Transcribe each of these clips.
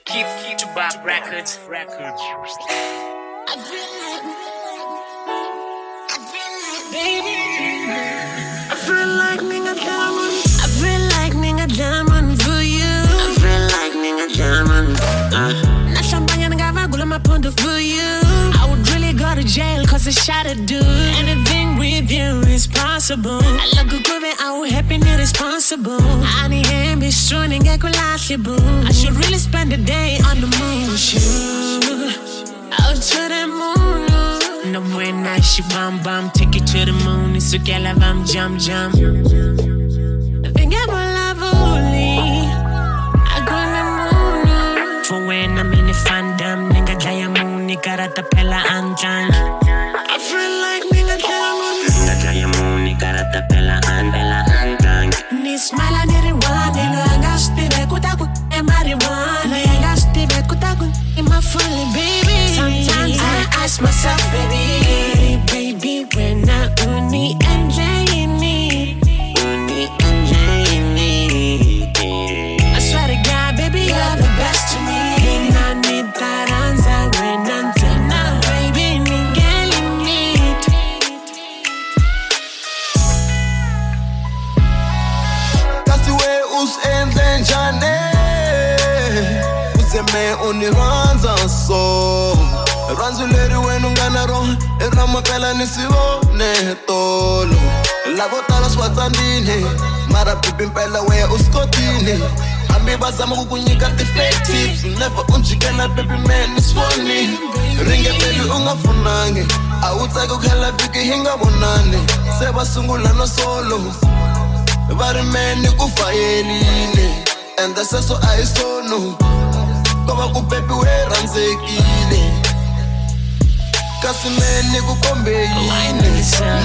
Keep Tubob records. I feel like nigga diamond. I feel like nigga diamond for you. I feel like nigga diamond. Na champagne ngavagula mapondo for you. I would really go to jail cause I shot a dude. Anything with you is possible. I look good and I would happy and irresponsible. I need him be strong and get collapsible. I should really spend the day on the moon. Shoot out to the moon. No way night, she bam bam, take it to the moon. It's a girl of jump jump. Think I will love only. I go to the moon. For when I'm in the fandom, nigga diamond, nigga ratapela antang. I feel like nigga diamond. Nigga diamond, nigga ratapela antang. Ni smile and ni rewind, ni lo angaste kutaku e marijuana. Ni angaste kutaku e my fully baby. Sometimes I ask myself, baby, when I uni and yini. I swear to God, baby, you're the best to me. And I need that answer when I'm done now, baby, nigga, need. That's the way us endle njane. Useme uniranza so. Ranzuleri wenu ngana ro eramapela nisivone tolo la botala swatsandine mara pipi mpela we uskotine hambi bazama kukunyika fake tips never unjikela baby man is funny ringe baby ungafunange awutsaka ukhala viki hinga bonane sebasungula no solo bari man kufayeline and that's so I so know koba ku baby we ranzekile Kasimene kukombe Wine in the sun.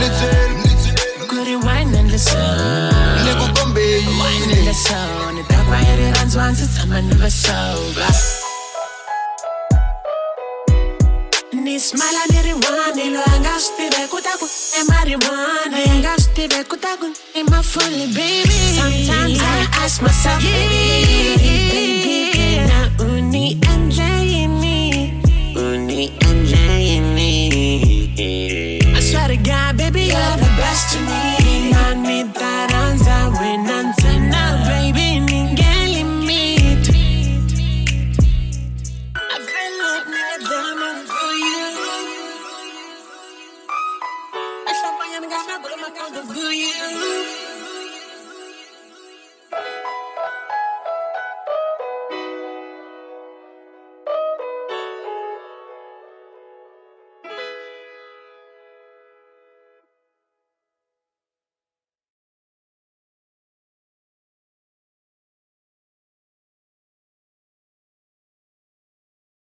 Good wine in the sun. Nekukombe Wine in the sun. The dark wine it runs once it's time I never sober. Ni smile and ni rewind. Ni lo angaste kutaku e marijuana. Ni angaste kutaku e my fully baby. Sometimes I ask myself, baby, can I uni and yini? Uni and yini. I swear to God, baby, you're the best to me. I need that answer when I'm done now, baby, nigga, limit. I feel like nigga diamond for you. I champagne and got my blood, my counter for you.